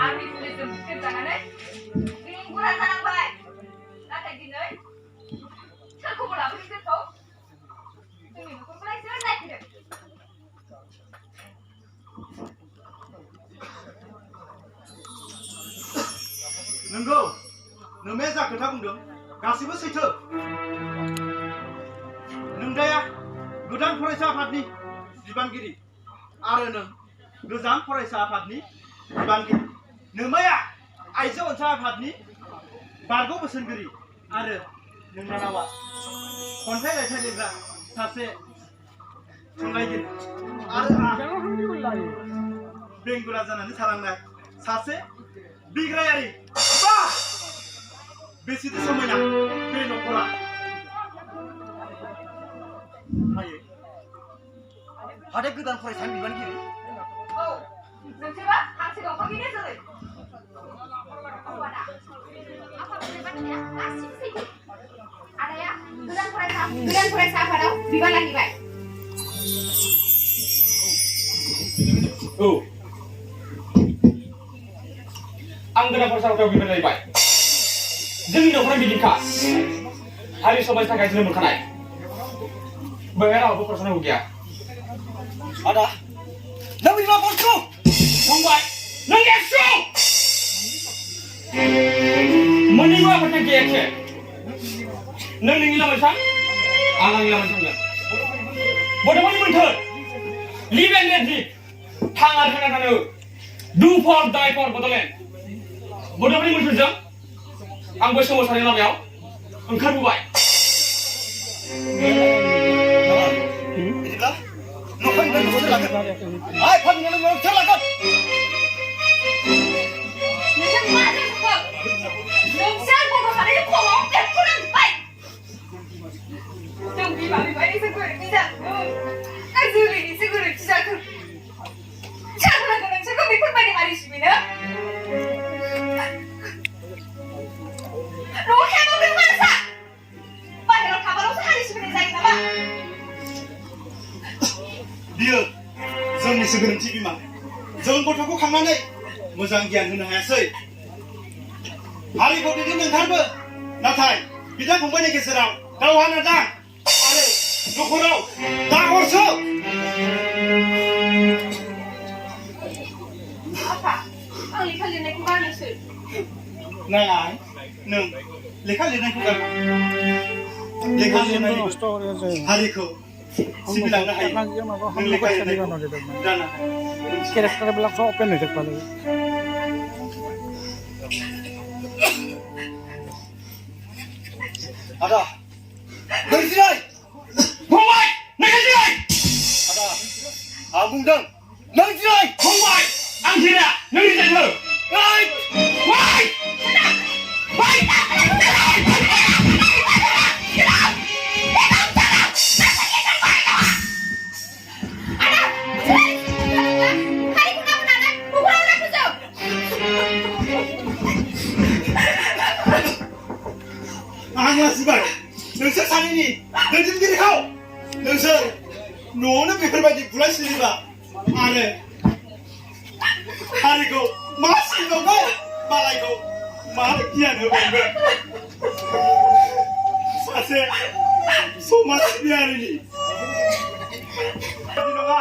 Abi boleh jemput jangannya. Mingguan sangat baik. Kata gini, aku mau lapor ke kau. Ini aku mulai selesai tidak. नंगौ नोंमाया जा खोथा बुंदों गासिबो सैथो नोंदाया गोदान फरायसा आफादनि बिबानगिरि आरो नों गोजाम फरायसा आफादनि बिबानगिरि नोंमाया आइजो अनसाय आफादनि बारग' बोसोनगिरि आरो नोंनानावा खन्थाइ रायथाइ लिरग्रा सासे थुनलाइगिरि आरो बेंगुरा जानानै थालांनाय सासे बिग्रायारि बेसेदि समायना बे न'खरा हायो हादे गोदान फरायसानि बिबानगिरि औ नोंसोरा हांसो दंफांनि जोलै apa boleh baca kasih sih ada ya godan फरायसा आफादाव बिबान लाखिबाय औ आं गोदान फरायसा आफादाव बिबान लाखिबाय जोंनि न'खरनि बिदिखा हारि समाजनि थाखाय जोनोम मोनखानाय बेहाय रावबो फरायसानांगौ गैया आदा नों बिमा बन्सु फंबाय नों ABSU मोननैबो आफादनि एखे नों नोंनि लामायाव थां आं आंनि लामायाव थांगोन बड'फनि मोन्थोर लिभ एन्ड लेट लिभ थांना थानो डु फर डाइ फर बड'लेण्ड बड'फनि मोन्थोरजों आंबो सोमावसारनायनि लामायाव ओंखारबोबाय बिदिब्ला न'खरनि बिबानखौ लागोन आइ फाननानै न'खर लागोन नोंसोर मा जाखो नोंसोर गथ' सानैनि खर'आव बेरख'नांबाय जों बिमा बिफानिसो गोरोन्थि जादों जोलैनिसो गोरोन्थि जादों सोरनांगौ नोंसोरखौ बेफोरबायदि हारि सिबिनो न'आव थायाबाबो नों मानसा बाहेरायाव थाबाल'सो हारि सिबिनाय जायो नामा बियो जोंनिसो गोरोन्थि बिमा जों गथ'खौ खांनानै मोजां गियान होनो हायासै हारिखौ दैदेननो ओंखारबो नाथाय बिदा फंबायनि गेजेराव दावहा नांदों आरो न'खराव दावरसो आफा आं लेखा लिरनायखौ गारनोसै नाङा नों लेखा लिरनायखौ गार लेखा लिरनायनि हारिखौ सिबिलांनो हायो नों लेखा लिरनायखौ गारना केरेक्टारবিলাক सब ओपेन হৈ থাকিব লাগে आदा नों जिराय फंबाय नों जिराय आदा आं बुंदों नों जिराय फंबाय आं जिराया नों जिरायहो ओइ फंबाय फंबाय आंहा सिबाय नोंसोर सानैनि दैदेनगिरिखौ नोंसोर न'आवनो बेफोरबायदि बुलाय सोलिबा आरो हारिखौ मा सिबिबावगोन मालायखौ मा गियान होबावगोन सासे समाज सिबियारिनि नङा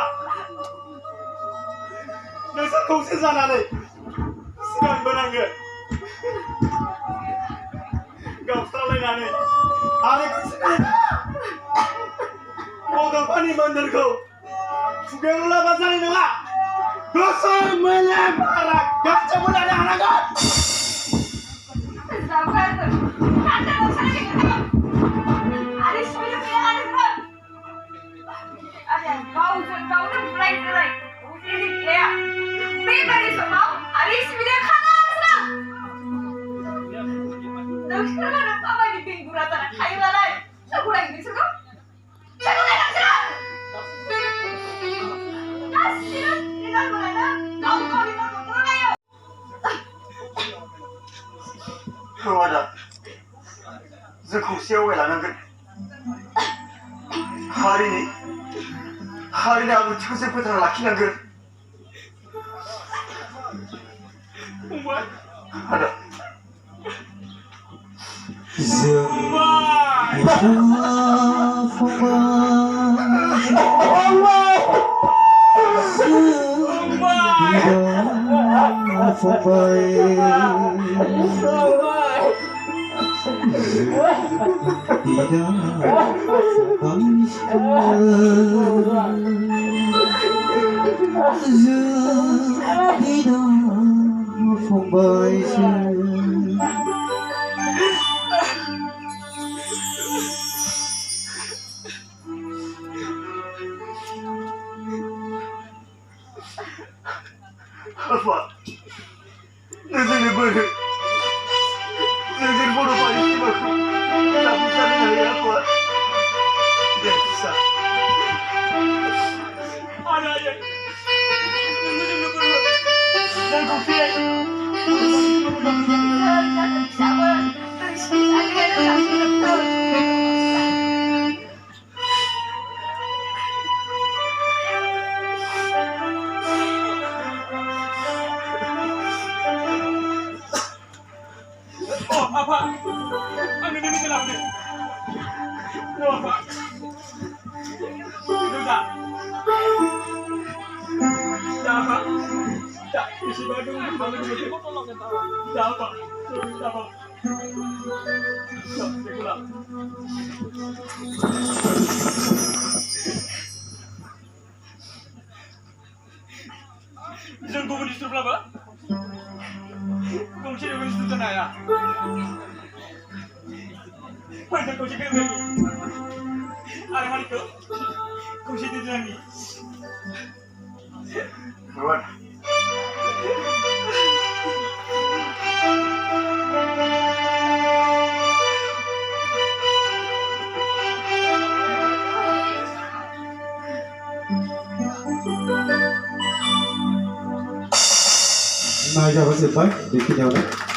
नोंसोर खौसे जानानै सिगांबोनांगोन गावस्रालायनानै हारिखौ सिबिनो बड'फानि मोन्थोरखौ खुगायावल' लाबा जानाय नङा गोसो मेलेम बारा गासैबो लानो हानांगोन गावजों गावनो बुलाय बुलाय उदैनि गैया बेबायदि समाव आरो सिबिनो खालामो नोंसोर माबायदि बेंगुरा जाना थायोबालाय सोरखौ लायो नोंसोरखौ सोरखौ लायो नोंसोरो गासिबो सिगांनिफ्रायनो गाव गावनि न'खराव नायो औ आदा जों खौसेयाव लानांगोन हारिनि आब्रुथिखौ जों फोथांना लाखिनांगोन फंबाय Ada. Apa? Nanti boleh. Nanti bodoh pak ini aku. Tak bisa dengan apa? Tidak bisa. ada aja nunggu dulu dan kopi Siapa? Ada oh apa ang ini bilang deh no apa juga ya apa ya isi Bandung ya apa apa pulang Jangan kau berdiri sebelah apa? Kau cakap berdiri sebelah ya? Mana kau cakap lagi? Hari-hari kau cakap lagi? Kawan. Mai cho có sự phách để khi nhau đấy.